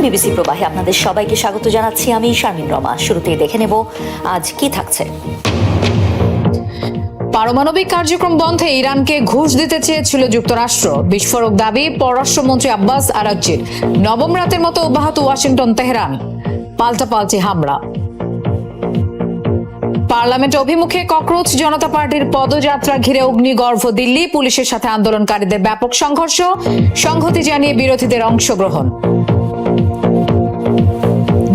BBC প্রবাহে আপনাদের সবাইকে স্বাগত জানাচ্ছি। আমি শারমিন রমা। শুরুতেই দেখে নেব আজ কি থাকছে। পারমাণবিক কার্যক্রম বন্ধে ইরানকে ঘুষ দিতে চেয়েছিল যুক্তরাষ্ট্র। বিস্ফোরক দাবি পররাষ্ট্রমন্ত্রী আব্বাস আরাগচির। নবম রাতের মতো অব্যাহত ওয়াশিংটন তেহরান পাল্টাপাল্টি হামলা। পার্লামেন্ট অভিমুখে ককরোচ জনতা পার্টির পদযাত্রা ঘিরে অগ্নিগর্ভ দিল্লি। পুলিশের সাথে আন্দোলনকারীদের ব্যাপক সংঘর্ষ। সংহতি জানিয়ে বিরোধীদের অংশগ্রহণ।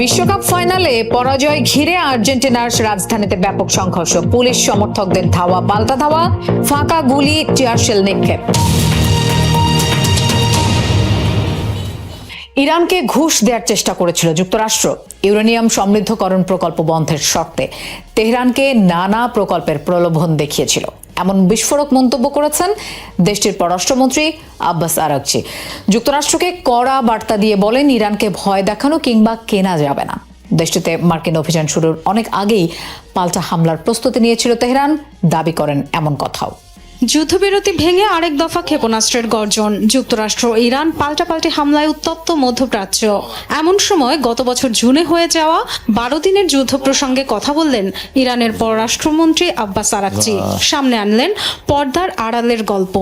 বিশ্বকাপ ফাইনালে পরাজয় ঘিরে আর্জেন্টিনার রাজধানীতে ব্যাপক সংঘর্ষ। পুলিশ সমর্থকদের ধাওয়া পাল্টা ধাওয়া, ফাঁকা গুলি, টিয়ারশেল নিক্ষেপ। ইরানকে ঘুষ দেওয়ার চেষ্টা করেছিল যুক্তরাষ্ট্র ইউরেনিয়াম সমৃদ্ধকরণ প্রকল্প বন্ধের শর্তে। তেহরানকে নানা প্রকল্পের প্রলোভন দেখিয়েছিল, এমন বিস্ফোরক মন্তব্য করেছেন দেশটির পররাষ্ট্রমন্ত্রী আব্বাস আরাগচি। যুক্তরাষ্ট্রকে কড়া বার্তা দিয়ে বলেন, ইরানকে ভয় দেখানো কিংবা কেনা যাবে না। দেশটিতে মার্কিন অভিযান শুরুর অনেক আগেই পাল্টা হামলার প্রস্তুতি নিয়েছিল তেহরান, দাবি করেন এমন কথাও। যুদ্ধবিরতি ভেঙে আরেক দফা ক্ষেপণাস্ত্রের গর্জন। যুক্তরাষ্ট্র ইরান পাল্টাপাল্টি হামলায় উত্তপ্ত মধ্যপ্রাচ্য। এমন সময় গত বছর জুনে হয়ে যাওয়া 12 দিনের যুদ্ধ প্রসঙ্গে কথা বললেন ইরানের পররাষ্ট্রমন্ত্রী আব্বাস আরাগচি। সামনে আনলেন পর্দার আড়ালের গল্প।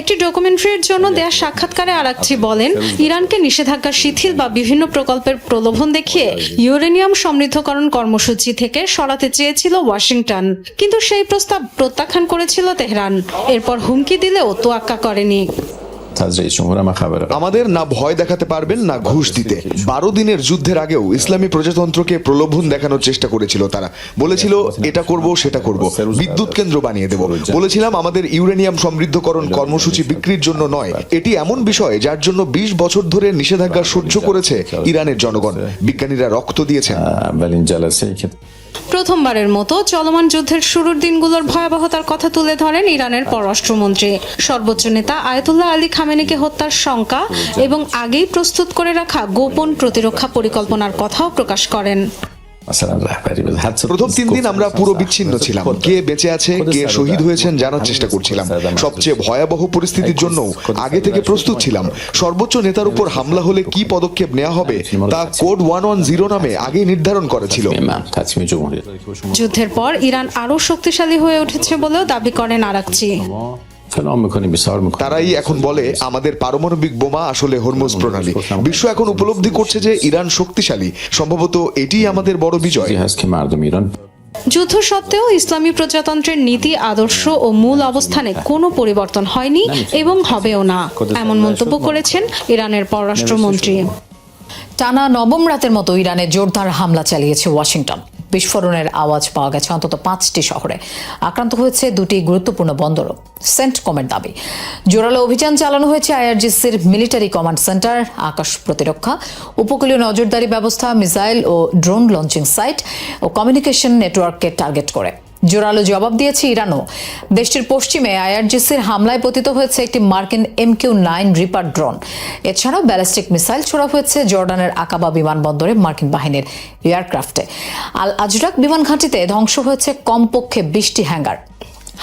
একটি ডকুমেন্টারির জন্য দেয়া সাক্ষাৎকারে আরাগচি বলেন, ইরানকে নিষেধাজ্ঞা শিথিল বা বিভিন্ন প্রকল্পের প্রলোভন দেখিয়ে ইউরেনিয়াম সমৃদ্ধকরণ কর্মসূচি থেকে সরাতে চেয়েছিল ওয়াশিংটন, কিন্তু সেই প্রস্তাব প্রত্যাখ্যান করেছিল তেহরান। এরপর হুমকি দিলেও তোয়াক্কা করেনি। আমাদের না ভয় দেখাতে পারবেন না ঘুষ দিতে। 12 দিনের যুদ্ধের আগেও ইসলামী প্রজাতন্ত্রকে প্রলোভন দেখানোর চেষ্টা করেছিল তারা। বলেছিল এটা করব সেটা করব, বিদ্যুৎ কেন্দ্র বানিয়ে দেব। বলেছিলাম আমাদের ইউরেনিয়াম সমৃদ্ধকরণ কর্মসূচি বিক্রির জন্য নয়। এটি এমন বিষয় যার জন্য 20 বছর ধরে নিষেধাজ্ঞা সহ্য করেছে ইরানের জনগণ। বিজ্ঞানীরা রক্ত দিয়েছেন। প্রথমবারের মতো চলমান যুদ্ধের শুরুর দিনগুলোর ভয়াবহতার কথা তুলে ধরেন ইরানের পররাষ্ট্রমন্ত্রী। সর্বোচ্চ নেতা আয়াতুল্লাহ আলী খামেনিকে হত্যার শঙ্কা এবং আগেই প্রস্তুত করে রাখা গোপন প্রতিরক্ষা পরিকল্পনার কথাও প্রকাশ করেন। প্রথম 3 দিন আমরা পুরো বিচ্ছিন্ন ছিলাম। কে বেঁচে আছে, কে শহীদ হয়েছেন জানার চেষ্টা করছিলাম। সবচেয়ে ভয়াবহ পরিস্থিতির জন্য আগে থেকে প্রস্তুত ছিলাম। সর্বোচ্চ নেতার উপর হামলা হলে কি পদক্ষেপ নেওয়া হবে তা কোড 110 নামে আগেই নির্ধারণ করা ছিল। যুদ্ধের পর ইরান আরো শক্তিশালী হয়ে উঠেছে বলেও দাবি করেন আরাগচি। তারাই এখন বলে আমাদের পারমাণবিক বোমা আসলে হরমুজ প্রণালী। বিশ্ব এখন উপলব্ধি করছে যে ইরান শক্তিশালী। সম্ভবত এটিই আমাদের বড় বিজয়। যুদ্ধ সত্ত্বেও ইসলামী প্রজাতন্ত্রের নীতি, আদর্শ ও মূল অবস্থানে কোনো পরিবর্তন হয়নি এবং হবেও না, এমন মন্তব্য করেছেন ইরানের পররাষ্ট্রমন্ত্রী। টানা নবম রাতের মতো ইরানে জোরদার হামলা চালিয়েছে ওয়াশিংটন। বিস্ফোরণের আওয়াজ পাওয়া গেছে অন্তত 5টি শহরে। আক্রান্ত হয়েছে 2টি গুরুত্বপূর্ণ বন্দরও, সেন্টকমের দাবি। জোরালো অভিযান চালানো হয়েছে আইআরজিসির মিলিটারি কমান্ড সেন্টার, আকাশ প্রতিরক্ষা, উপকূলীয় নজরদারি ব্যবস্থা, মিসাইল ও ড্রোন লঞ্চিং সাইট ও কমিউনিকেশন নেটওয়ার্ককে টার্গেট করে। জোরালো জবাব দিয়েছে ইরানও। দেশটির পশ্চিমে আইআরজিসির হামলায় পতিত হয়েছে একটি মার্কিন MQ-9 রিপার ড্রোন। এছাড়াও ব্যালিস্টিক মিসাইল ছোড়া হয়েছে জর্ডানের আকাবা বিমানবন্দরে মার্কিন বাহিনীর এয়ারক্রাফটে। আল আজরাক বিমান ঘাঁটিতে ধ্বংস হয়েছে কমপক্ষে 20টি হ্যাঙ্গার।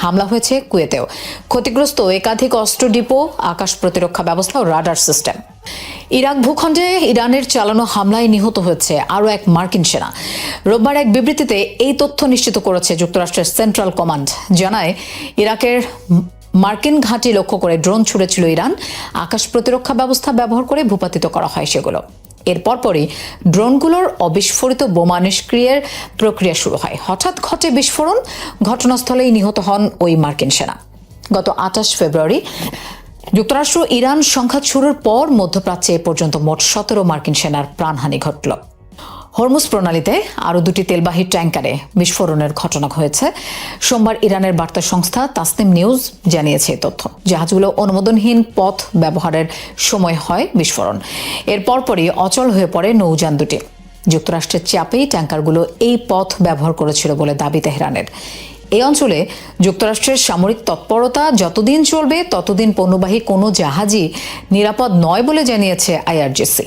হামলা হয়েছে কুয়েতেও। ক্ষতিগ্রস্ত একাধিক অস্ত্র ডিপো, আকাশ প্রতিরক্ষা ব্যবস্থা ও রাডার সিস্টেম। ইরাক ভূখণ্ডে ইরানের চালানো হামলায় নিহত হয়েছে আরও এক মার্কিন সেনা। রোববার এক বিবৃতিতে এই তথ্য নিশ্চিত করেছে যুক্তরাষ্ট্রের সেন্ট্রাল কমান্ড। জানায়, ইরাকের মার্কিন ঘাঁটি লক্ষ্য করে ড্রোন ছুড়েছিল ইরান। আকাশ প্রতিরক্ষা ব্যবস্থা ব্যবহার করে ভূপাতিত করা হয় সেগুলো। এর পরপরই ড্রোনগুলোর অবিস্ফোরিত বোমা নিষ্ক্রিয়ের প্রক্রিয়া শুরু হয়। হঠাৎ ঘটে বিস্ফোরণ। ঘটনাস্থলেই নিহত হন ওই মার্কিন সেনা। গত 28 ফেব্রুয়ারি যুক্তরাষ্ট্র ইরান সংঘাত শুরুর পর মধ্যপ্রাচ্যে এ পর্যন্ত মোট 17 মার্কিন সেনার প্রাণহানি ঘটল। হরমুজ প্রণালীতে আরও 2টি তেলবাহী ট্যাঙ্কারে বিস্ফোরণের ঘটনা হয়েছে। সোমবার ইরানের বার্তা সংস্থা তাসনিম নিউজ জানিয়েছে এই তথ্য। জাহাজগুলো অনুমোদনহীন পথ ব্যবহারের সময় হয় বিস্ফোরণ। এর পরপরই অচল হয়ে পড়ে নৌযান দুটি। যুক্তরাষ্ট্রের চাপেই ট্যাঙ্কারগুলো এই পথ ব্যবহার করেছিল বলে দাবি তেহরানের। এই অঞ্চলে যুক্তরাষ্ট্রের সামরিক তৎপরতা যতদিন চলবে ততদিন পণ্যবাহী কোনো জাহাজই নিরাপদ নয় বলে জানিয়েছে আইআরজিসি।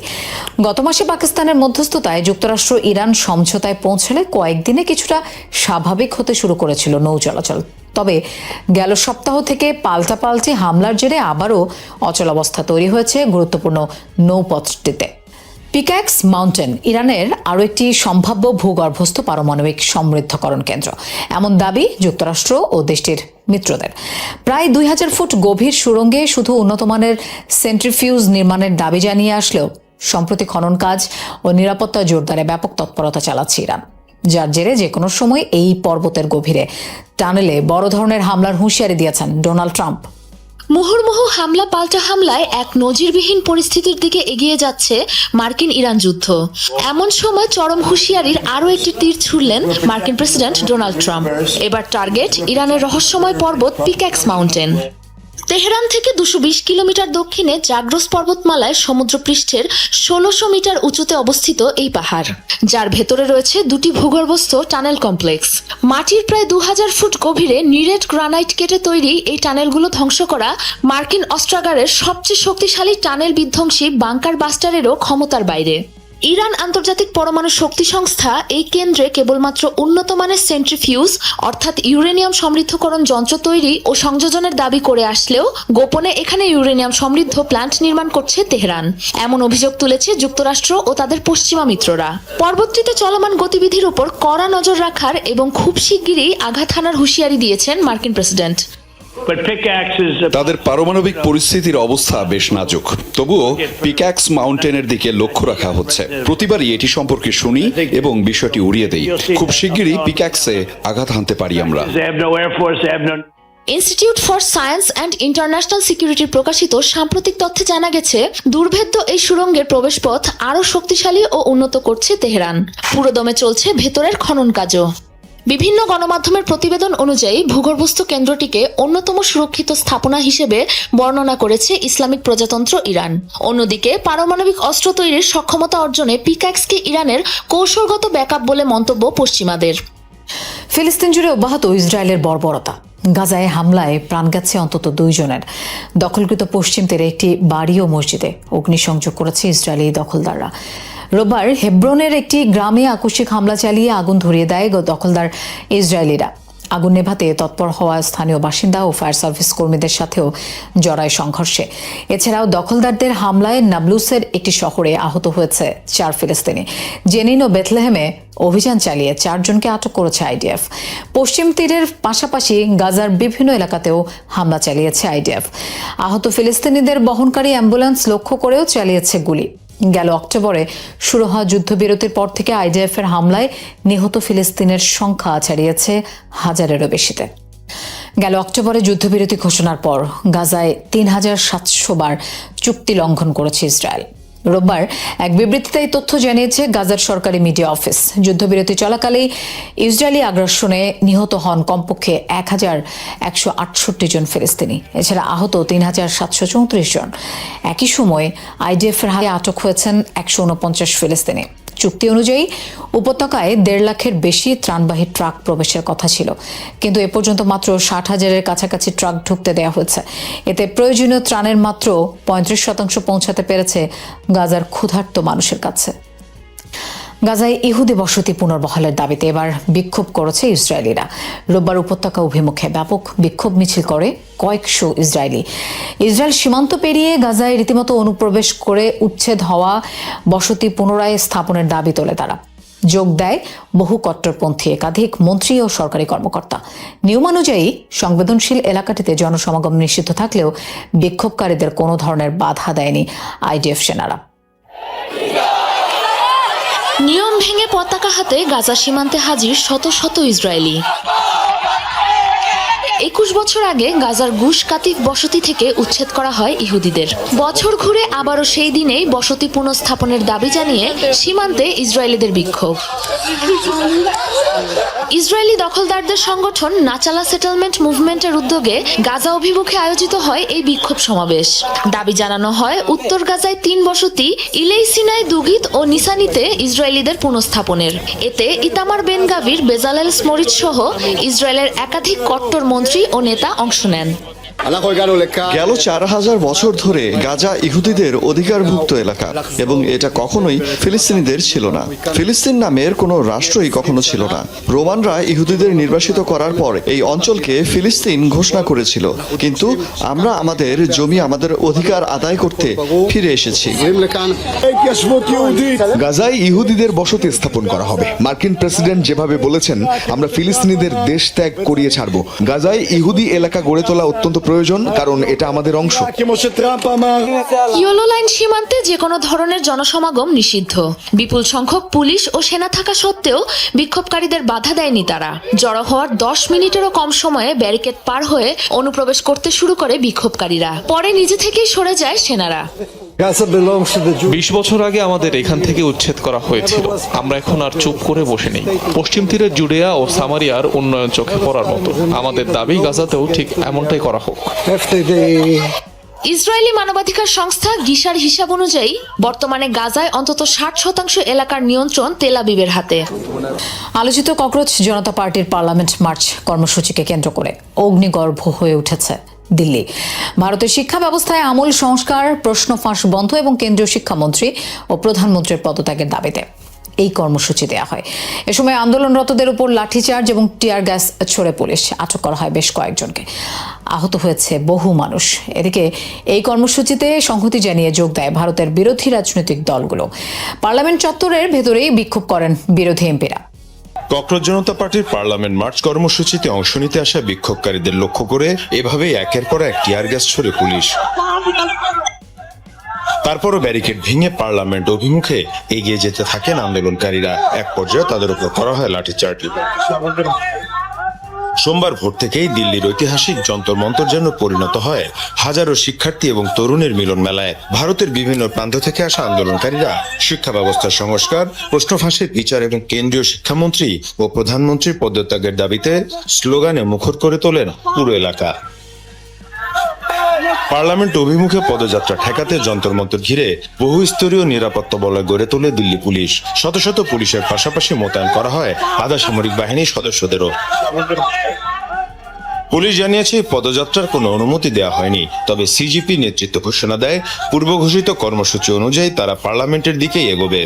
গত মাসে পাকিস্তানের মধ্যস্থতায় যুক্তরাষ্ট্র ইরান সমঝোতায় পৌঁছলে কয়েকদিনে কিছুটা স্বাভাবিক হতে শুরু করেছিল নৌ চলাচল। তবে গেল সপ্তাহ থেকে পাল্টাপাল্টি হামলার জেরে আবারও অচলাবস্থা তৈরি হয়েছে গুরুত্বপূর্ণ নৌপথটিতে। পিক্যাক্স মাউন্টেন ইরানের আরও একটি সম্ভাব্য ভূগর্ভস্থ পারমাণবিক সমৃদ্ধকরণ কেন্দ্র, এমন দাবি যুক্তরাষ্ট্র ও দেশটির মিত্রদের। প্রায় 2000 ফুট গভীর সুড়ঙ্গে শুধু উন্নতমানের সেন্ট্রিফিউজ নির্মাণের দাবি জানিয়ে আসলেও সম্প্রতি খনন কাজ ও নিরাপত্তা জোরদারে ব্যাপক তৎপরতা চালাচ্ছে ইরান, যার জেরে যে কোনো সময় এই পর্বতের গভীরে টানেলে বড় ধরনের হামলার হুঁশিয়ারি দিয়েছেন ডোনাল্ড ট্রাম্প। মুহুর্মুহু হামলা পাল্টা হামলায় এক নজিরবিহীন পরিস্থিতির দিকে এগিয়ে যাচ্ছে মার্কিন ইরান যুদ্ধ। এমন সময় চরম হুঁশিয়ারির আরও একটি তীর ছুড়লেন মার্কিন প্রেসিডেন্ট ডোনাল্ড ট্রাম্প। এবার টার্গেট ইরানের রহস্যময় পর্বত পিক্যাক্স মাউন্টেন। তেহরান থেকে 220 কিলোমিটার দক্ষিণে জাগ্রস পর্বতমালায় সমুদ্রপৃষ্ঠের 1600 মিটার উঁচুতে অবস্থিত এই পাহাড়, যার ভেতরে রয়েছে দুটি ভূগর্ভস্থ টানেল কমপ্লেক্স। মাটির প্রায় 2000 ফুট গভীরে নিরেট গ্রানাইট কেটে তৈরি এই টানেলগুলো ধ্বংস করা মার্কিন অস্ত্রাগারের সবচেয়ে শক্তিশালী টানেল বিধ্বংসী বাংকার বাস্টারেরও ক্ষমতার বাইরে। ইরান আন্তর্জাতিক পরমাণু শক্তি সংস্থা এই কেন্দ্রে কেবলমাত্র উন্নত মানের সেন্ট্রিফিউজ অর্থাৎ ইউরেনিয়াম সমৃদ্ধকরণ যন্ত্র তৈরি ও সংযোজনের দাবি করে আসলেও গোপনে এখানে ইউরেনিয়াম সমৃদ্ধ প্ল্যান্ট নির্মাণ করছে তেহরান, এমন অভিযোগ তুলেছে যুক্তরাষ্ট্র ও তাদের পশ্চিমা মিত্ররা। পর্বতটিতে চলমান গতিবিধির উপর কড়া নজর রাখার এবং খুব শিগগিরই আঘাত হানার হুঁশিয়ারি দিয়েছেন মার্কিন প্রেসিডেন্ট। তাদের পারমাণবিক পরিস্থিতির অবস্থা বেশ নাজুক, তবুও পিক্যাক্স মাউন্টেনের দিকে লক্ষ্য রাখা হচ্ছে। প্রতিবারই এটি সম্পর্কে শুনি এবং বিষয়টি উড়িয়ে দেই। খুব শিগগিরই পিক্যাক্সে আঘাত হানতে পারি আমরা। Institute for science and international সিকিউরিটির প্রকাশিত সাম্প্রতিক তথ্যে জানা গেছে, দুর্ভেদ্য এই সুড়ঙ্গের প্রবেশপথ আরও শক্তিশালী ও উন্নত করছে তেহরান। পুরোদমে চলছে ভেতরের খনন কাজও। বিভিন্ন গণমাধ্যমের প্রতিবেদন অনুযায়ী ভূগর্ভস্থ কেন্দ্রটিকে অন্যতম সুরক্ষিত স্থাপনা হিসেবে বর্ণনা করেছে ইসলামিক প্রজাতন্ত্র ইরান। অন্যদিকে পারমাণবিক অস্ত্র তৈরির সক্ষমতা অর্জনে পিক্যাক্সকে ইরানের কৌশলগত ব্যাকআপ বলে মন্তব্য পশ্চিমাদের। ফিলিস্তিন জুড়ে অব্যাহত ইসরায়েলের বর্বরতা। গাজায় হামলায় প্রাণ গেছে অন্তত 2 জনের। দখলকৃত পশ্চিম তীরে একটি বাড়ি ও মসজিদে অগ্নিসংযোগ করেছে ইসরায়েলি দখলদাররা। রোববার হেব্রনের একটি গ্রামে আকস্মিক হামলা চালিয়ে আগুন ধরিয়ে দেয় দখলদার ইসরায়েলিরা। আগুন নেভাতে তৎপর হওয়া স্থানীয় বাসিন্দা ও ফায়ার সার্ভিস কর্মীদের সাথেও জড়ায় সংঘর্ষে। এছাড়াও দখলদারদের হামলায় নাবলুসের একটি শহরে আহত হয়েছে 4 ফিলিস্তিনি। জেনিন ও বেথলেহেমে অভিযান চালিয়ে 4 জনকে আটক করেছে আইডিএফ। পশ্চিম তীরের পাশাপাশি গাজার বিভিন্ন এলাকাতেও হামলা চালিয়েছে আইডিএফ। আহত ফিলিস্তিনিদের বহনকারী অ্যাম্বুলেন্স লক্ষ্য করেও চালিয়েছে গুলি। গেল অক্টোবরে শুরু হওয়া যুদ্ধবিরতির পর থেকে আইডিএফের হামলায় নিহত ফিলিস্তিনের সংখ্যা ছাড়িয়েছে 1000-এরও বেশিতে। গেল অক্টোবরে যুদ্ধবিরতি ঘোষণার পর গাজায় 3700 বার চুক্তি লঙ্ঘন করেছে ইসরায়েল। রোববার এক বিবৃতিতে এই তথ্য জানিয়েছে গাজার সরকারি মিডিয়া অফিস। যুদ্ধবিরতি চলাকালেই ইসরায়েলি আগ্রাসনে নিহত হন কমপক্ষে 1168 জন ফিলিস্তিনি। এছাড়া আহত 3734 জন। একই সময়ে আইডিএফের হাতে আটক হয়েছেন 149 ফিলিস্তিনি। চুক্তি অনুযায়ী উপত্যকায় 1.5 লাখের বেশি ত্রাণবাহী ট্রাক প্রবেশের কথা ছিল, কিন্তু এ পর্যন্ত মাত্র 60,000-এর কাছাকাছি ট্রাক ঢুকতে দেওয়া হয়েছে। এতে প্রয়োজনীয় ত্রাণের মাত্র 35% পৌঁছাতে পেরেছে গাজার ক্ষুধার্ত মানুষের কাছে। গাজায় ইহুদি বসতি পুনর্বহালের দাবিতে এবার বিক্ষোভ করেছে ইসরায়েলিরা। রোববার উপত্যকা অভিমুখে ব্যাপক বিক্ষোভ মিছিল করে কয়েকশো ইসরায়েলি। ইসরায়েল সীমান্ত পেরিয়ে গাজায় রীতিমতো অনুপ্রবেশ করে উচ্ছেদ হওয়া বসতি পুনরায় স্থাপনের দাবি তোলে তারা। যোগ দেয় বহু কট্টরপন্থী একাধিক মন্ত্রী ও সরকারি কর্মকর্তা। নিয়ম অনুযায়ী সংবেদনশীল এলাকাটিতে জনসমাগম নিষিদ্ধ থাকলেও বিক্ষোভকারীদের কোনো ধরনের বাধা দেয়নি আইডিএফ সেনারা। নিয়ম ভেঙে পতাকা হাতে গাজা সীমান্তে হাজির শত শত ইসরায়েলি। 21 বছর আগে গাজার গুশ কাতিফ বসতি থেকে উচ্ছেদ করা হয় ইহুদিদের। বছর ঘুরে আবারও সেই দিনেই বসতি পুনঃস্থাপনের দাবি জানিয়ে সীমান্তে ইসরায়েলিদের বিক্ষোভ। ইসরায়েলি দখলদারদের সংগঠন নাচালা সেটেলমেন্ট মুভমেন্টের উদ্যোগে গাজা অভিমুখে আয়োজিত হয় এই বিক্ষোভ সমাবেশ। দাবি জানানো হয় উত্তর গাজায় 3 বসতি ইলেই সিনাই, দুগিত ও নিসানিতে ইসরায়েলিদের পুনঃস্থাপনের। এতে Itamar Ben Gvir, Bezalel Smotrich সহ ইসরায়েলের একাধিক কট্টর মন্ত্রী ও নেতা অংশ নেন। গেল 4000 বছর ধরে গাজা ইহুদিদের অধিকারভুক্ত এলাকা এবং এটা কখনোই ফিলিস্তিনিদের ছিল না। ফিলিস্তিন নামের কোনো রাষ্ট্রই কখনো ছিল না। রোমানরা ইহুদিদের নির্বাসিত করার পর এই অঞ্চলকে ফিলিস্তিন ঘোষণা করেছিল, কিন্তু আমরা আমাদের জমি, আমাদের অধিকার আদায় করতে ফিরে এসেছি। গাজায় ইহুদিদের বসতি স্থাপন করা হবে। মার্কিন প্রেসিডেন্ট যেভাবে বলেছেন, আমরা ফিলিস্তিনিদের দেশ ত্যাগ করিয়ে ছাড়ব। গাজায় ইহুদি এলাকা গড়ে তোলা অত্যন্ত প্রয়োজন, কারণ এটা আমাদের অংশ। ইয়েলো লাইন সীমান্তে যে কোনো ধরনের জনসমাগম নিষিদ্ধ। বিপুল সংখ্যক পুলিশ ও সেনা থাকা সত্ত্বেও বিক্ষোভকারীদের বাধা দেয়নি তারা। জড়ো হওয়ার 10 মিনিটেরও কম সময়ে ব্যারিকেড পার হয়ে অনুপ্রবেশ করতে শুরু করে বিক্ষোভকারীরা। পরে নিজে থেকেই সরে যায় সেনারা। 20 বছর আগে আমাদের এখান থেকে উচ্ছেদ করা হয়েছিল। আমরা এখন আর চুপ করে বসে নেই। পশ্চিম তীরের জুডেয়া ও সামারিয়ার উন্নয়ন চোখে পড়ার মতো। আমাদের দাবি গাজাতেও ঠিক এমনটাই করা হোক। ইসরায়েলি মানবাধিকার সংস্থা গিশার হিসাব অনুযায়ী বর্তমানে গাজায় অন্তত 60% এলাকার নিয়ন্ত্রণ তেল আবিবের হাতে। আলোচিত ককরোচ জনতা পার্টির পার্লামেন্ট মার্চ কর্মসূচিকে কেন্দ্র করে অগ্নিগর্ভ হয়ে উঠেছে দিল্লি। ভারতের শিক্ষা ব্যবস্থায় আমূল সংস্কার, প্রশ্ন ফাঁস বন্ধ এবং কেন্দ্রীয় শিক্ষামন্ত্রী ও প্রধানমন্ত্রীর পদত্যাগের দাবিতে এই কর্মসূচি দেওয়া হয়। এ সময় আন্দোলনরতদের উপর লাঠিচার্জ এবং টিয়ার গ্যাস ছোড়ে পুলিশ। আটক করা হয় বেশ কয়েকজনকে। আহত হয়েছে বহু মানুষ। এদিকে এই কর্মসূচিতে সংহতি জানিয়ে যোগ দেয় ভারতের বিরোধী রাজনৈতিক দলগুলো। পার্লামেন্ট চত্বরের ভেতরেই বিক্ষোভ করেন বিরোধী এমপিরা। ককরোচ জনতা পার্টির পার্লামেন্ট মার্চ কর্মসূচিতে অংশ নিতে আসা বিক্ষোভকারীদের লক্ষ্য করে এভাবেই একের পর এক টিয়ার গ্যাস ছোড়ে পুলিশ। তারপরও ব্যারিকেড ভেঙে পার্লামেন্ট অভিমুখে এগিয়ে যেতে থাকেন আন্দোলনকারীরা। এক পর্যায়ে তাদের উপর করা হয় লাঠিচার্জ। সোমবার ভোর থেকেই দিল্লির ঐতিহাসিক যন্তর মন্তর যেন পরিণত হয় হাজারো শিক্ষার্থী এবং তরুণের মিলন মেলায়। ভারতের বিভিন্ন প্রান্ত থেকে আসা আন্দোলনকারীরা শিক্ষা ব্যবস্থার সংস্কার, প্রশ্ন ফাঁসের বিচার এবং কেন্দ্রীয় শিক্ষামন্ত্রী ও প্রধানমন্ত্রীর পদত্যাগের দাবিতে স্লোগানে মুখর করে তোলেন পুরো এলাকা। পার্লামেন্ট অভিমুখে পদযাত্রা ঠেকাতে যন্তর মন্তর ঘিরে বহু স্তরীয় নিরাপত্তা বলয় গড়ে তোলে দিল্লি পুলিশ। শত শত পুলিশের পাশাপাশি মোতায়েন করা হয় আধা সামরিক বাহিনীর সদস্যদেরও। পুলিশ জানিয়েছে পদযাত্রার কোনো অনুমতি দেওয়া হয়নি, তবে সিজিপি নেতৃত্ব ঘোষণা দেয় পূর্ব ঘোষিত কর্মসূচি অনুযায়ী তারা পার্লামেন্টের দিকেই এগোবে।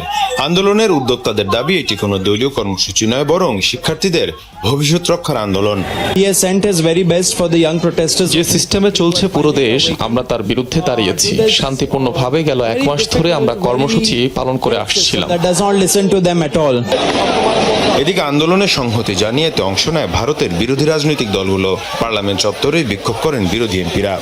আন্দোলনের উদ্যোক্তাদের দাবি এটি কোনো দলীয় কর্মসূচি নয়, বরং শিক্ষার্থীদের ভবিষ্যৎ রক্ষার আন্দোলন। যে সিস্টেমে চলছে পুরো দেশ, আমরা তার বিরুদ্ধে দাঁড়িয়েছি। শান্তিপূর্ণভাবে গেল 1 মাস ধরে আমরা কর্মসূচি পালন করে আসছিলাম। এদিকে আন্দোলনের সংহতি জানিয়ে এতে অংশ নেয় ভারতের বিরোধী রাজনৈতিক দলগুলো। পার্লামেন্ট চত্বরে বিক্ষোভ করেন বিরোধী এমপিরা।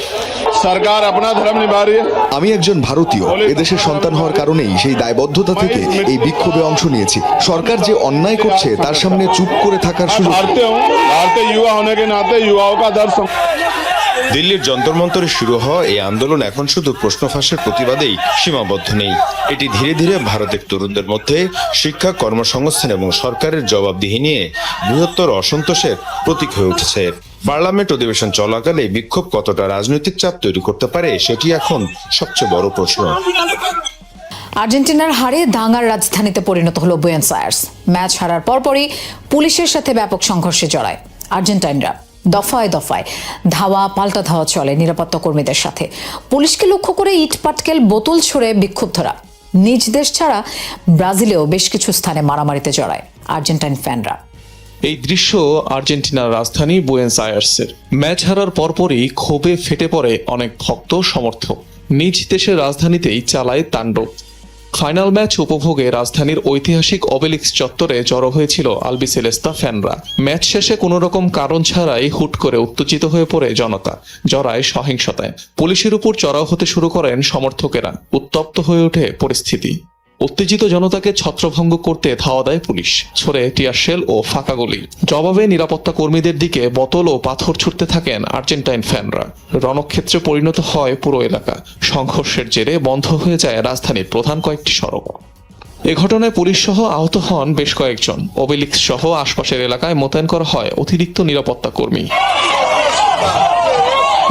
সরকার আপনা ধর্ম নিভা রহি হ্যায়। আমি একজন ভারতীয়, এদেশের সন্তান হওয়ার কারণেই সেই দায়বদ্ধতা থেকে এই বিক্ষোভে অংশ নিয়েছি। সরকার যে অন্যায় করছে তার সামনে চুপ করে থাকার সুযোগ। ভারতীয় युवा होने के नाते युवाओं का दर्द। দিল্লির যন্তর মন্তরে শুরু হওয়া এই আন্দোলন এখন শুধু প্রশ্ন ফাঁসের প্রতিবাদেই সীমাবদ্ধ নেই। এটি ধীরে ধীরে ভারতের তরুণদের মধ্যে শিক্ষা, কর্মসংস্থান এবং সরকারের জবাবদিহি নিয়ে বৃহত্তর অসন্তোষের প্রতীক হয়ে উঠেছে। পার্লামেন্ট অধিবেশন চলাকালে বিক্ষোভ কতটা রাজনৈতিক চাপ তৈরি করতে পারে, সেটি এখন সবচেয়ে বড় প্রশ্ন। আর্জেন্টিনার হারে দাঙ্গার রাজধানীতে পরিণত হলো বুয়েনোস আয়ার্স। ম্যাচ হারার পরপরই পুলিশের সাথে ব্যাপক সংঘর্ষে জড়ায় আর্জেন্টাইনরা। দফায় দফায় ধাওয়া পাল্টা ধাওয়া চলে নিরাপত্তা কর্মীদের সাথে। পুলিশকে লক্ষ্য করে ইট পাটকেল বোতল ছুড়ে বিক্ষুব্ধরা। নিজ দেশ ছাড়া ব্রাজিলেও বেশ কিছু স্থানে মারামারিতে জড়ায় আর্জেন্টাইন ফ্যানরা। এই দৃশ্য আর্জেন্টিনার রাজধানী বুয়েনোস আয়ার্সের। ম্যাচ হারার পরপরই ক্ষোভে ফেটে পড়ে অনেক ভক্ত সমর্থক। নিজ দেশের রাজধানীতেই চালায় তাণ্ডব। ফাইনাল ম্যাচ উপভোগে রাজধানীর ঐতিহাসিক অবেলিক্স চত্বরে জড়ো হয়েছিল আলবিসেলেস্তা ফ্যানরা। ম্যাচ শেষে কোনো রকম কারণ ছাড়াই হুট করে উত্তেজিত হয়ে পড়ে জনতা, জড়ায় সহিংসতায়। পুলিশের উপর চড়াও হতে শুরু করেন সমর্থকেরা। উত্তপ্ত হয়ে ওঠে পরিস্থিতি। উত্তেজিত জনতাকে ছত্রভঙ্গ করতে ধাওয়া দেয় পুলিশ, ছড়ে টিয়ারশেল ও ফাঁকা গুলি। জবাবে নিরাপত্তা কর্মীদের দিকে বোতল ও পাথর ছুটতে থাকেন আর্জেন্টাইন ফ্যানরা। রণক্ষেত্রে পরিণত হয় পুরো এলাকা। সংঘর্ষের জেরে বন্ধ হয়ে যায় রাজধানীর প্রধান কয়েকটি সড়ক। এ ঘটনায় পুলিশ সহ আহত হন বেশ কয়েকজন। ওবেলিক্স সহ আশপাশের এলাকায় মোতায়েন করা হয় অতিরিক্ত নিরাপত্তা কর্মী।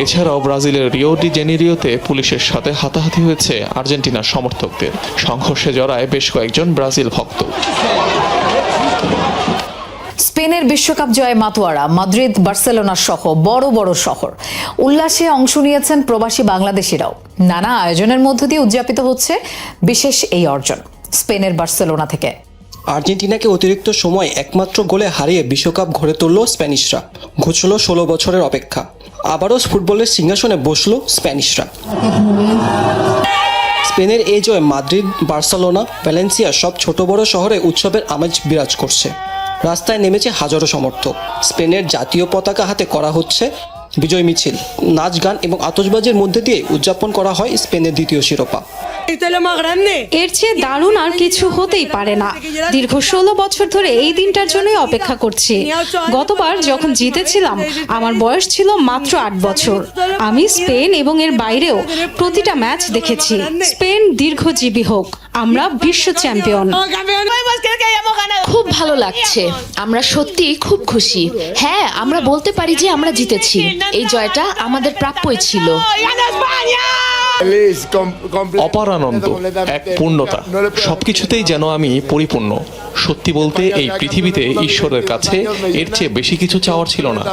এছাড়াও ব্রাজিলের রিও ডি জেনেরিওতে পুলিশের সাথে হাতাহাতি হয়েছে আর্জেন্টিনার সমর্থকদের। সংঘর্ষে জড়ায় বেশ কয়েকজন ব্রাজিল ভক্ত। স্পেনের বিশ্বকাপ জয়ে মাতোয়ারা, মাদ্রিদ, বার্সেলোনা সহ বড় বড় শহর। উল্লাসে অংশ নিয়েছেন প্রবাসী বাংলাদেশিরাও। নানা আয়োজনের মধ্য দিয়ে উদযাপিত হচ্ছে বিশেষ এই অর্জন। স্পেনের বার্সেলোনা থেকে আর্জেন্টিনাকে অতিরিক্ত সময় একমাত্র গোলে হারিয়ে বিশ্বকাপ ঘরে তুলল স্প্যানিশরা। ঘুচল 16 বছরের অপেক্ষা। আবারও ফুটবলের সিংহাসনে বসল স্প্যানিশরা। স্পেনের এই জয় মাদ্রিদ, বার্সেলোনা, ভ্যালেন্সিয়া সব ছোট বড় শহরে উৎসবের আমেজ বিরাজ করছে। রাস্তায় নেমেছে হাজারো সমর্থক। স্পেনের জাতীয় পতাকা হাতে করা হচ্ছে বিজয় মিছিল। নাচ, গান এবং আতশবাজির মধ্যে দিয়ে উদযাপন করা হয় স্পেনের দ্বিতীয় শিরোপা। এর চেয়ে দারুণ আর কিছু হতেই পারে না। দীর্ঘ 16 বছর ধরে এই দিনটার জন্যই অপেক্ষা করছি। গতবার যখন জিতেছিলাম আমার বয়স ছিল মাত্র 8 বছর। আমি স্পেন এবং এর বাইরেও প্রতিটা ম্যাচ দেখেছি। স্পেন দীর্ঘজীবী হোক, আমরা বিশ্ব চ্যাম্পিয়ন। খুব ভালো লাগছে, আমরা সত্যি খুব খুশি। হ্যাঁ, আমরা বলতে পারি যে আমরা জিতেছি। এই জয়টা আমাদের প্রাপ্যই ছিল। অপার আনন্দ, এক পূর্ণতা। সবকিছুতেই যেন আমি পরিপূর্ণ। সত্যি বলতে এই পৃথিবীতে ঈশ্বরের কাছে এর চেয়ে বেশি কিছু চাওয়ার ছিল না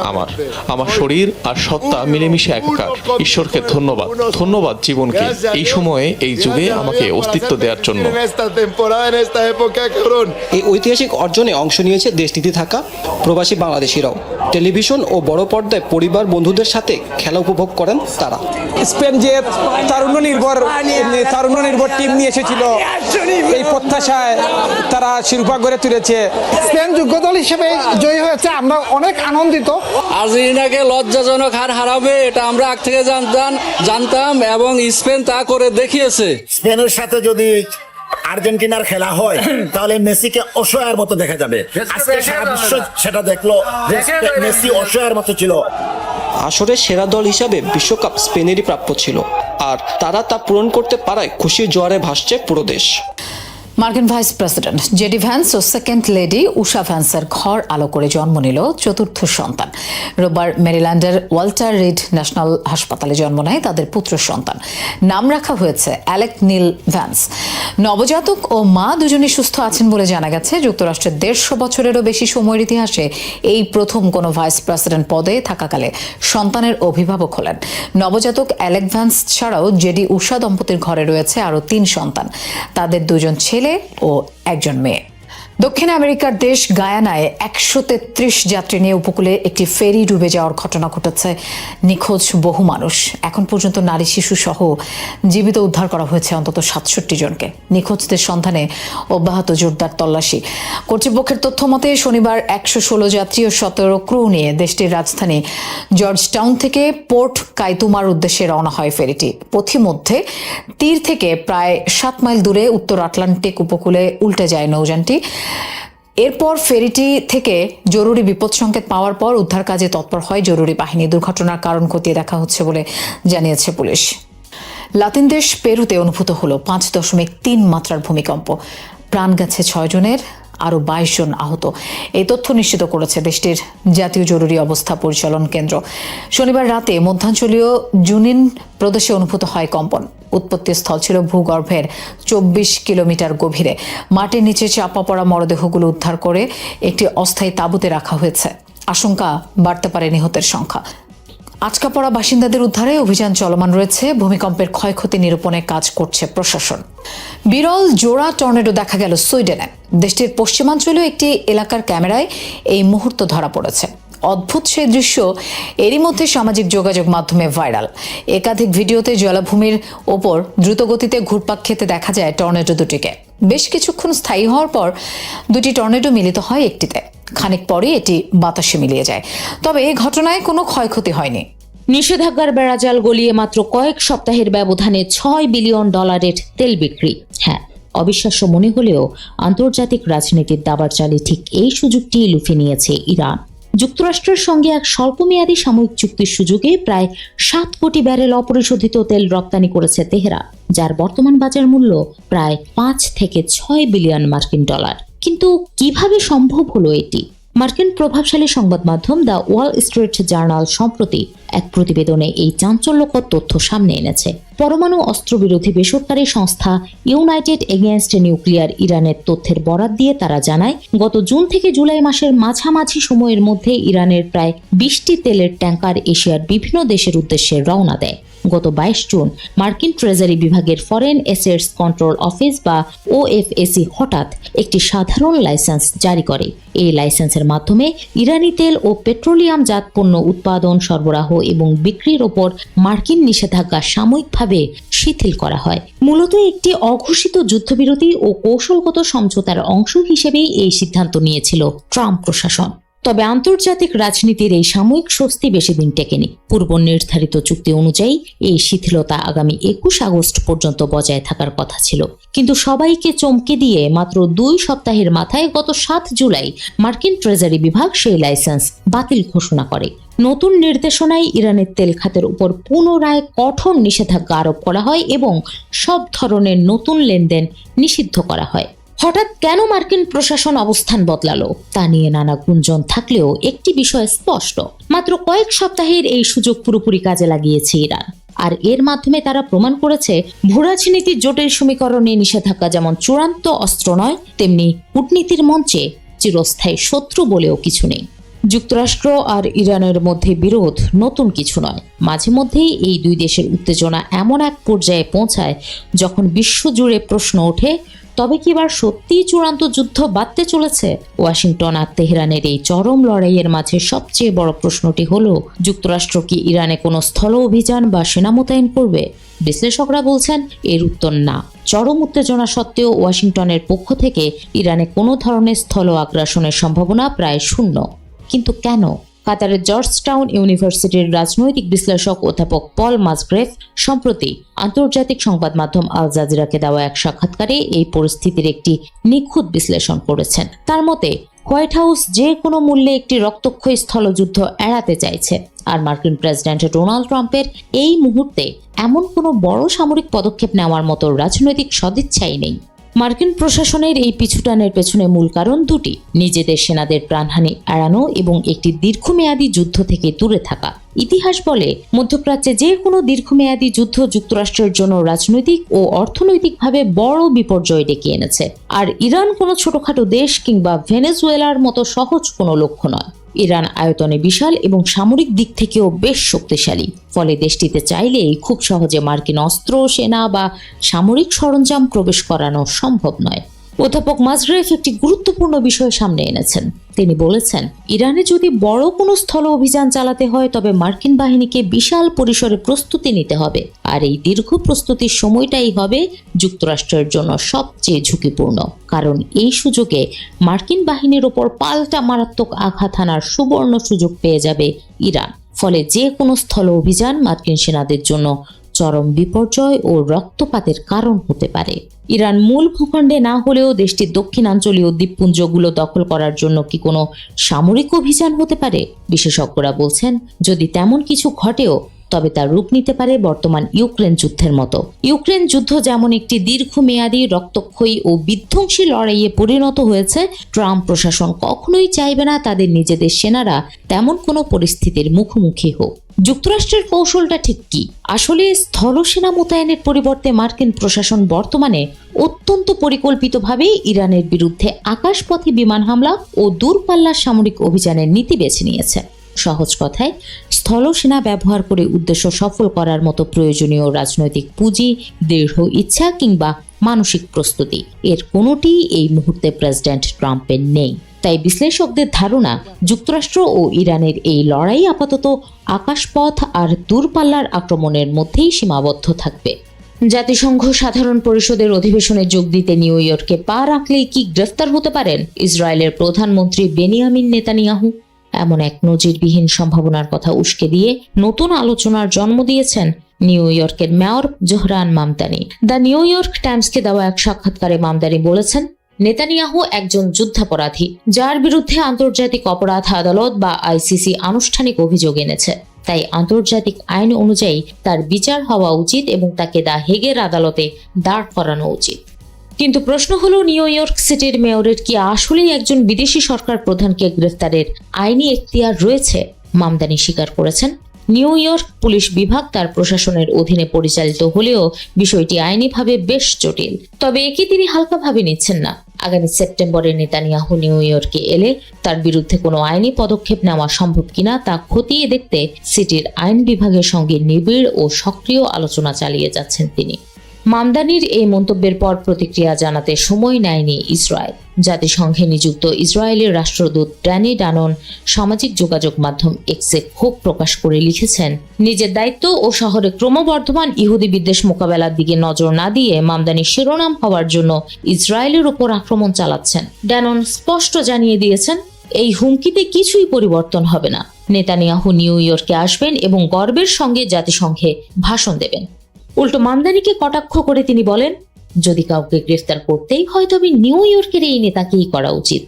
আমার শরীর আর সত্তা মিলেমিশে একাকার। ঈশ্বরকে ধন্যবাদ, ধন্যবাদ জীবনকে এই সময়ে, এই যুগে আমাকে অস্তিত্ব দেওয়ার জন্য। এই ঐতিহাসিক অর্জনে অংশ নিয়েছে দেশটিতে থাকা প্রবাসী বাংলাদেশিরাও। টেলিভিশন ও বড় পর্দায় পরিবার বন্ধুদের সাথে খেলা উপভোগ করেন তারা। স্পেন যে তারুণ্য নির্ভর টিম নিয়ে এসেছিল, এই প্রত্যাশায় তারা শিরোপা গড়ে তুলেছে। স্পেন যোগ্য দল হিসেবে জয়ী হয়েছে, আমরা অনেক আনন্দিত। আর্জেন্টিনাকে লজ্জাজনক হার হারাবে এটা আমরা আগ থেকে জানতাম এবং স্পেন তা করে দেখিয়েছে। স্পেনের সাথে যদি আর্জেন্টিনার খেলা হয় তাহলে মেসিকে অসহায়ের মতো দেখা যাবে। আজকে সারা বিশ্ব সেটা দেখলো, মেসি অসহায়ের মতো ছিল। আসরের সেরা দল হিসাবে বিশ্বকাপ স্পেনেরই প্রাপ্য ছিল, আর তারা তা পূরণ করতে পারায় খুশির জোয়ারে ভাসছে পুরো দেশ। মার্কিন ভাইস প্রেসিডেন্ট জেডি ভ্যান্স ও সেকেন্ড লেডি উষা ভ্যান্সের ঘর আলো করে জন্ম নিল চতুর্থ সন্তান। রোববার মেরিল্যান্ডের ওয়াল্টার রিড ন্যাশনাল হাসপাতালে জন্ম নেয় তাদের পুত্র সন্তান। নাম রাখা হয়েছে অ্যালেক নিল ভ্যান্স। নবজাতক ও মা দুজনেই সুস্থ আছেন বলে জানা গেছে। যুক্তরাষ্ট্রের 150 বছরেরও বেশি সময়ের ইতিহাসে এই প্রথম কোনো ভাইস প্রেসিডেন্ট পদে থাকাকালে সন্তানের অভিভাবক হলেন। নবজাতক অ্যালেক ভ্যান্স ছাড়াও জেডি উষা দম্পতির ঘরে রয়েছে আরও 3 সন্তান। তাদের 2 জন ছেলে ও 1 জন মেয়ে। দক্ষিণ আমেরিকার দেশ গায়ানায় 133 যাত্রী নিয়ে উপকূলে একটি ফেরি ডুবে যাওয়ার ঘটনা ঘটেছে। নিখোঁজ বহু মানুষ। এখন পর্যন্ত নারী, শিশু সহ জীবিত উদ্ধার করা হয়েছে অন্তত 67 জনকে। নিখোঁজদের সন্ধানে অব্যাহত জোরদার তল্লাশি। কর্তৃপক্ষের তথ্য মতে শনিবার 116 যাত্রী ও 17 ক্রু নিয়ে দেশটির রাজধানী জর্জ টাউন থেকে পোর্ট কাইতুমার উদ্দেশ্যে রওনা হয় ফেরিটি। পথিমধ্যে তীর থেকে প্রায় 7 মাইল দূরে উত্তর আটলান্টিক উপকূলে উল্টে যায় নৌযানটি। এরপর ফেরিটি থেকে জরুরি বিপদ সংকেত পাওয়ার পর উদ্ধার কাজে তৎপর হয় জরুরি বাহিনী। দুর্ঘটনার কারণ খতিয়ে দেখা হচ্ছে বলে জানিয়েছে পুলিশ। লাতিন দেশ পেরুতে অনুভূত হলো 5.3 মাত্রার ভূমিকম্প। প্রাণ গেছে 6 জনের, আরও 22 জন আহত। এই তথ্য নিশ্চিত করেছে দেশটির জাতীয় জরুরি অবস্থা পরিচালন কেন্দ্র। শনিবার রাতে মধ্যাঞ্চলীয় জুনিন প্রদেশে অনুভূত হয় কম্পন। উৎপত্তি স্থল ছিল ভূগর্ভের 24 কিলোমিটার গভীরে। মাটির নিচে চাপা পড়া মরদেহগুলো উদ্ধার করে একটি অস্থায়ী তাঁবুতে রাখা হয়েছে। আশঙ্কা বাড়তে পারে নিহতের সংখ্যা। আটকা পড়া বাসিন্দাদের উদ্ধারে অভিযান চলমান রয়েছে। ভূমিকম্পের ক্ষয়ক্ষতি নিরূপণে কাজ করছে প্রশাসন। বিরল জোড়া টর্নেডো দেখা গেল সুইডেনে। দেশটির পশ্চিমাঞ্চলীয় একটি এলাকার ক্যামেরায় এই মুহূর্ত ধরা পড়েছে। অদ্ভুত সেই দৃশ্য এরই মধ্যে সামাজিক যোগাযোগ মাধ্যমে ভাইরাল। একাধিক ভিডিওতে জলাভূমির ওপর দ্রুতগতিতে ঘুরপাক খেতে দেখা যায় টর্নেডো দুটিকে। বেশ কিছুক্ষণ স্থায়ী হওয়ার পর 2টি টর্নেডো মিলিত হয় একটিতে। খানিক পরে এটি বাতাসে মিলিয়ে যায়। তবে এই ঘটনায় কোনো ক্ষয়ক্ষতি হয়নি। নিষেধাজ্ঞার বেড়াজাল গলিয়ে মাত্র কয়েক সপ্তাহের ব্যবধানে $6 বিলিয়ন তেল বিক্রি। হ্যাঁ, অবিশ্বাস্য মনে হলেও আন্তর্জাতিক রাজনীতির দাবার চালে ঠিক এই সুযোগটি লুফে নিয়েছে ইরান। যুক্তরাষ্ট্রের সঙ্গে এক স্বল্পমেয়াদী সাময়িক চুক্তির সুযোগে প্রায় 7 কোটি ব্যারেল অপরিশোধিত তেল রপ্তানি করেছে তেহরান, যার বর্তমান বাজার মূল্য প্রায় 5 থেকে 6 বিলিয়ন মার্কিন ডলার। কিন্তু কিভাবে সম্ভব হলো এটি? মার্কিন প্রভাবশালী সংবাদ মাধ্যম দ্য ওয়াল স্ট্রিট জার্নাল সম্প্রতি এক প্রতিবেদনে এই চাঞ্চল্যকর তথ্য সামনে এনেছে। পরমাণু অস্ত্রবিরোধী বেসরকারি সংস্থা ইউনাইটেড এগেইনস্ট নিউক্লিয়ার ইরানের তথ্যের বরাত দিয়ে তারা জানায়, গত জুন থেকে জুলাই মাসের মাঝামাঝি সময়ের মধ্যে ইরানের প্রায় 20টি তেলের ট্যাঙ্কার এশিয়ার বিভিন্ন দেশের উদ্দেশ্যে রওনা দেয়। গত 22 জুন মার্কিন ট্রেজারি বিভাগের ফরেন অ্যাসেটস কন্ট্রোল অফিস বা ওএফএসি হঠাৎ একটি সাধারণ লাইসেন্স জারি করে। এই লাইসেন্সের মাধ্যমে ইরানি তেল ও পেট্রোলিয়ামজাত পণ্য উৎপাদন, সরবরাহ এবং বিক্রির ওপর মার্কিন নিষেধাজ্ঞা সাময়িকভাবে শিথিল করা হয়। মূলত একটি অঘোষিত যুদ্ধবিরতি ও কৌশলগত সমঝোতার অংশ হিসেবেই এই সিদ্ধান্ত নিয়েছিল ট্রাম্প প্রশাসন। তবে আন্তর্জাতিক রাজনীতির এই সাময়িক স্বস্তি বেশি দিন টেকেনি। পূর্ব নির্ধারিত চুক্তি অনুযায়ী এই শিথিলতা আগামী 21 আগস্ট পর্যন্ত বজায় থাকার কথা ছিল। কিন্তু সবাইকে চমকে দিয়ে মাত্র 2 সপ্তাহের মাথায় গত 7 জুলাই মার্কিন ট্রেজারি বিভাগ সেই লাইসেন্স বাতিল ঘোষণা করে। নতুন নির্দেশনায় ইরানের তেল খাতের উপর পুনরায় কঠোর নিষেধাজ্ঞা আরোপ করা হয় এবং সব ধরনের নতুন লেনদেন নিষিদ্ধ করা হয়। হঠাৎ কেন মার্কিন প্রশাসন অবস্থান বদলালো তা নিয়ে নানা গুঞ্জন থাকলেও একটি বিষয় স্পষ্ট, মাত্র কয়েক সপ্তাহের এই সুযোগ পুরোপুরি কাজে লাগিয়েছে ইরান। আর এর মাধ্যমে তারা প্রমাণ করেছে ভূরাজনীতির জটিল সমীকরণে নিষেধাজ্ঞা যেমন চূড়ান্ত অস্ত্র নয়, তেমনি কূটনীতির মঞ্চে চিরস্থায়ী শত্রু বলেও কিছু নেই। যুক্তরাষ্ট্র আর ইরানের মধ্যে বিরোধ নতুন কিছু নয়। মাঝে মধ্যেই এই দুই দেশের উত্তেজনা এমন এক পর্যায়ে পৌঁছায় যখন বিশ্বজুড়ে প্রশ্ন ওঠে, তবে কি এবার সত্যিই চূড়ান্ত যুদ্ধ বাঁধতে চলেছে? ওয়াশিংটন আর তেহরানের এই চরম লড়াইয়ের মাঝে সবচেয়ে বড় প্রশ্নটি হলো, যুক্তরাষ্ট্র কি ইরানে কোনো স্থল অভিযান বা সেনা মোতায়েন করবে? বিশ্লেষকরা বলছেন এর উত্তর না। চরম উত্তেজনা সত্ত্বেও ওয়াশিংটনের পক্ষ থেকে ইরানে কোনো ধরনের স্থল আগ্রাসনের সম্ভাবনা প্রায় শূন্য। কিন্তু কেন? কাতারের জর্জটাউন ইউনিভার্সিটির রাজনৈতিক বিশ্লেষক অধ্যাপক পল মাসগ্রেভ সম্প্রতি আন্তর্জাতিক সংবাদ মাধ্যম আল জাজিরাকে দেওয়া এক সাক্ষাৎকারে এই পরিস্থিতির একটি নিখুঁত বিশ্লেষণ করেছেন। তার মতে, হোয়াইট হাউস যে কোনো মূল্যে একটি রক্তক্ষয়ী স্থলযুদ্ধ এড়াতে চাইছে, আর মার্কিন প্রেসিডেন্ট ডোনাল্ড ট্রাম্পের এই মুহূর্তে এমন কোনো বড় সামরিক পদক্ষেপ নেওয়ার মতো রাজনৈতিক সদিচ্ছাই নেই। মার্কিন প্রশাসনের এই পিছুটানের পেছনে মূল কারণ দুটি: নিজেদের সেনাদের প্রাণহানি এড়ানো এবং একটি দীর্ঘমেয়াদী যুদ্ধ থেকে দূরে থাকা। ইতিহাস বলে, মধ্যপ্রাচ্যে যে কোনো দীর্ঘমেয়াদী যুদ্ধ যুক্তরাষ্ট্রের জন্য রাজনৈতিক ও অর্থনৈতিকভাবে বড় বিপর্যয় ডেকে এনেছে। আর ইরান কোনো ছোটখাটো দেশ কিংবা ভেনেজুয়েলার মতো সহজ কোনো লক্ষ্য নয়। ইরান আয়তনে বিশাল এবং সামরিক দিক থেকেও বেশ শক্তিশালী, ফলে দেশটিতে চাইলেই খুব সহজে মার্কিন অস্ত্র, সেনা বা সামরিক সরঞ্জাম প্রবেশ করানো সম্ভব নয়। অধ্যাপক মাসগ্রেভ একটি গুরুত্বপূর্ণ বিষয় সামনে এনেছেন। তিনি বলেছেন, ইরানে যদি বড় কোনো স্থল অভিযান চালাতে হয় তবে মার্কিন বাহিনীকে বিশাল পরিসরে প্রস্তুতি নিতে হবে, আর এই দীর্ঘ প্রস্তুতির সময়টাই হবে যুক্তরাষ্ট্রের জন্য সবচেয়ে ঝুঁকিপূর্ণ। কারণ এই সুযোগে মার্কিন বাহিনীর ওপর পাল্টা মারাত্মক আঘাত হানার সুবর্ণ সুযোগ পেয়ে যাবে ইরান। ফলে যে কোনো স্থল অভিযান মার্কিন সেনাদের জন্য চরম বিপর্যয় ও রক্তপাতের কারণ হতে পারে। ইরান মূল ভূখণ্ডে না হলেও দেশটির দক্ষিণাঞ্চলীয় দ্বীপপুঞ্জগুলো দখল করার জন্য কি কোনো সামরিক অভিযান হতে পারে? বিশেষজ্ঞরা বলছেন, যদি তেমন কিছু ঘটেও তবে তার রূপ নিতে পারে বর্তমান ইউক্রেন যুদ্ধের মতো। ইউক্রেন যুদ্ধ যেমন একটি দীর্ঘমেয়াদী রক্তক্ষয়ী ও বিধ্বংসী লড়াইয়ে পরিণত হয়েছে, ট্রাম্প প্রশাসন কখনোই চাইবে না তাদের নিজেদের সেনারা তেমন কোনো পরিস্থিতির মুখোমুখি হোক। যুক্তরাষ্ট্রের কৌশলটা ঠিক কি? আসলে স্থলসেনা মোতায়েনের পরিবর্তে মার্কিন প্রশাসন বর্তমানে অত্যন্ত পরিকল্পিতভাবে ইরানের বিরুদ্ধে আকাশপথে বিমান হামলা ও দূরপাল্লার সামরিক অভিযানের নীতি বেছে নিয়েছে। সহজ কথায়, স্থলসেনা ব্যবহার করে উদ্দেশ্য সফল করার মতো প্রয়োজনীয় রাজনৈতিক পুঁজি, দৃঢ় ইচ্ছা কিংবা মানসিক প্রস্তুতি, এর কোনোটিই এই মুহূর্তে প্রেসিডেন্ট ট্রাম্পের নেই। তাই বিশ্লেষকদের ধারণা, যুক্তরাষ্ট্র ও ইরানের এই লড়াই আপাতত আকাশপথ আর দূরপাল্লার আক্রমণের মধ্যেই সীমাবদ্ধ থাকবে। জাতিসংঘ সাধারণ পরিষদের অধিবেশনে যোগ দিতে নিউ ইয়র্কে পা রাখলেই কি গ্রেফতার হতে পারেন ইসরায়েলের প্রধানমন্ত্রী বেনিয়ামিন নেতানিয়াহু? এমন এক নজিরবিহীন সম্ভাবনার কথা উস্কে দিয়ে নতুন আলোচনার জন্ম দিয়েছেন নিউ ইয়র্কের mayor Zohran Mamdani the New York টাইমসকে দেওয়া এক সাক্ষাৎকারে মামদানি বলেছেন, নেতানিয়াহু একজন যুদ্ধাপরাধী যার বিরুদ্ধে আন্তর্জাতিক অপরাধ আদালত বা আইসিসি আনুষ্ঠানিক অভিযোগ এনেছে। তাই আন্তর্জাতিক আইন অনুযায়ী তার বিচার হওয়া উচিত এবং তাকে দ্য হেগের আদালতে দাঁড় করানো উচিত। কিন্তু প্রশ্ন হলো, নিউ ইয়র্ক সিটির মেয়রের কি আসলেই একজন বিদেশি সরকার প্রধানকে গ্রেফতারের আইনি এখতিয়ার রয়েছে? মামদানি স্বীকার করেছেন, নিউ ইয়র্ক পুলিশ বিভাগ তার প্রশাসনের অধীনে পরিচালিত হলেও বিষয়টি আইনিভাবে বেশ জটিল। তবে একে তিনি হালকাভাবে নিচ্ছেন না। আগামী সেপ্টেম্বরে নেতানিয়াহু নিউ ইয়র্কে এলে তার বিরুদ্ধে কোনো আইনি পদক্ষেপ নেওয়া সম্ভব কিনা তা খতিয়ে দেখতে সিটির আইন বিভাগের সঙ্গে নিবিড় ও সক্রিয় আলোচনা চালিয়ে যাচ্ছেন তিনি। মামদানির এই মন্তব্যের পর প্রতিক্রিয়া জানাতে সময় নেয়নি ইসরায়েল। জাতিসংঘে নিযুক্ত ইসরায়েলের রাষ্ট্রদূত ড্যানি ডানন সামাজিক যোগাযোগ মাধ্যম এক্সে ক্ষোভ প্রকাশ করে লিখেছেন, নিজের দায়িত্ব ও শহরে ক্রমবর্ধমান ইহুদি বিদ্বেষ মোকাবেলার দিকে নজর না দিয়ে মামদানি শিরোনাম হওয়ার জন্য ইসরায়েলের উপর আক্রমণ চালাচ্ছেন। ড্যানন স্পষ্ট জানিয়ে দিয়েছেন, এই হুমকিতে কিছুই পরিবর্তন হবে না। নেতানিয়াহু নিউ ইয়র্কে আসবেন এবং গর্বের সঙ্গে জাতিসংঘে ভাষণ দেবেন। উল্টো মামদানিকে কটাক্ষ করে তিনি বলেন, যদি কাউকে গ্রেফতার করতেই হয় তবে নিউ ইয়র্কের এই নেতাকেই করা উচিত।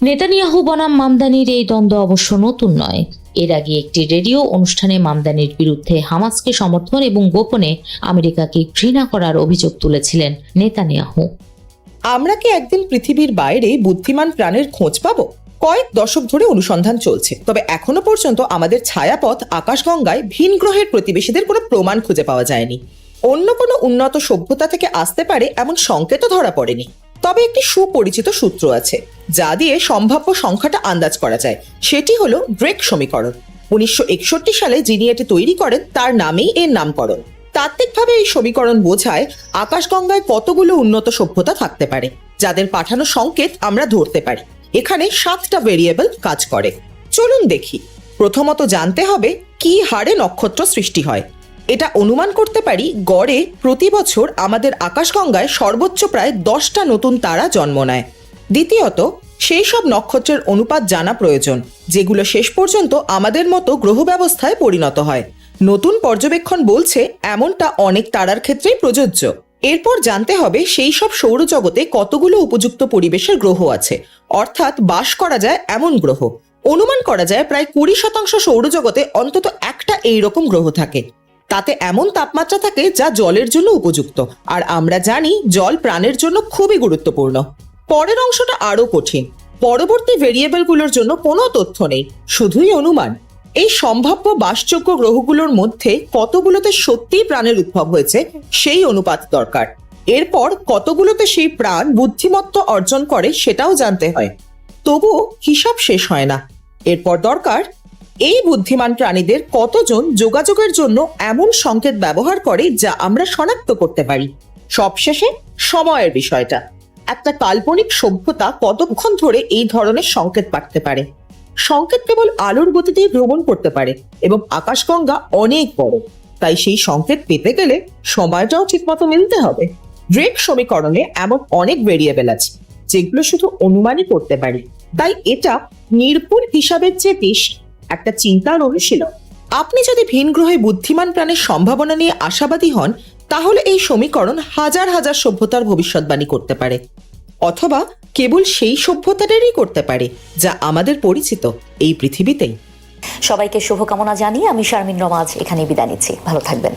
নেতানিয়াহু বনাম মামদানির এই দ্বন্দ্ব অবশ্য নতুন নয়। এর আগে একটি রেডিও অনুষ্ঠানে মামদানির বিরুদ্ধে হামাসকে সমর্থন এবং গোপনে আমেরিকাকে ঘৃণা করার অভিযোগ তুলেছিলেন নেতানিয়াহু। আমরা কি একদিন পৃথিবীর বাইরে বুদ্ধিমান প্রাণের খোঁজ পাবো? কয়েক দশক ধরে অনুসন্ধান চলছে, তবে এখনো পর্যন্ত আমাদের ছায়াপথ আকাশগঙ্গায় ভিন গ্রহের প্রতিবেশীদের কোনো প্রমাণ খুঁজে পাওয়া যায়নি। অন্য কোনো উন্নত সভ্যতা থেকে আসতে পারে এমন সংকেতও ধরা পড়েনি। তবে একটি সুপরিচিত সূত্র আছে যা দিয়ে সম্ভাব্য সংখ্যাটা আন্দাজ করা যায়। সেটি হলো ড্রেক সমীকরণ। 1961 সালে যিনি এটি তৈরি করেন তার নামেই এর নামকরণ। তাত্ত্বিকভাবে এই সমীকরণ বোঝায় আকাশগঙ্গায় কতগুলো উন্নত সভ্যতা থাকতে পারে যাদের পাঠানো সংকেত আমরা ধরতে পারি। এখানে 7টা ভেরিয়েবল কাজ করে। চলুন দেখি। প্রথমত জানতে হবে কি হারে নক্ষত্র সৃষ্টি হয়। এটা অনুমান করতে পারি গড়ে প্রতি বছর আমাদের আকাশগঙ্গায় সর্বোচ্চ প্রায় 10টা নতুন তারা জন্ম নেয়। দ্বিতীয়ত, সেই সব নক্ষত্রের অনুপাত জানা প্রয়োজন যেগুলো শেষ পর্যন্ত আমাদের মতো গ্রহ ব্যবস্থায় পরিণত হয়। নতুন পর্যবেক্ষণ বলছে এমনটা অনেক তারার ক্ষেত্রেই প্রযোজ্য। এরপর জানতে হবে সেই সব সৌরজগতে কতগুলো উপযুক্ত পরিবেশের গ্রহ আছে, অর্থাৎ বাস করা যায় এমন গ্রহ। অনুমান করা যায় প্রায় 20% সৌরজগতে অন্তত একটা এইরকম গ্রহ থাকে। তাতে এমন তাপমাত্রা থাকে যা জলের জন্য উপযুক্ত, আর আমরা জানি জল প্রাণের জন্য খুবই গুরুত্বপূর্ণ। পরের অংশটা আরো কঠিন। পরবর্তী ভেরিয়েবলগুলোর জন্য কোনো তথ্য নেই, শুধুই অনুমান। এই সম্ভাব্য বাসযোগ্য গ্রহগুলোর মধ্যে কতগুলোতে সত্যিই প্রাণের উদ্ভব হয়েছে সেই অনুপাত দরকার। এরপর কতগুলোতে সেই প্রাণ বুদ্ধিমত্তা অর্জন করে সেটাও জানতে হয়। তবুও হিসাব শেষ হয় না। এরপর দরকার এই বুদ্ধিমান প্রাণীদের কতজন যোগাযোগের জন্য এমন সংকেত ব্যবহার করে যা আমরা শনাক্ত করতে পারি। সবশেষে সময়ের বিষয়টা। একটা কাল্পনিক সভ্যতা কতক্ষণ ধরে এই ধরনের সংকেত পাঠাতে পারে? সংকেত কেবল আলোর গতিতেই ভ্রমণ করতে পারে এবং আকাশগঙ্গা অনেক বড়, তাই সেই সংকেত পেতে গেলে সময়টাও ঠিকমতো মিলতে হবে। ড্রেক সমীকরণে এমন অনেক ভেরিয়েবল আছে যেগুলো শুধু অনুমানই করতে পারি, তাই এটা নির্ভুল হিসাবের চেয়ে বেশি একটা চিন্তার অনুশীলন। আপনি যদি ভিন গ্রহে বুদ্ধিমান প্রাণের সম্ভাবনা নিয়ে আশাবাদী হন, তাহলে এই সমীকরণ হাজার হাজার সভ্যতার ভবিষ্যৎবাণী করতে পারে, অথবা কেবল সেই সভ্যতাটারই করতে পারে যা আমাদের পরিচিত এই পৃথিবীতেই। সবাইকে শুভকামনা জানিয়ে আমি শারমিন রমাজ এখানে বিদায় নিচ্ছি। ভালো থাকবেন।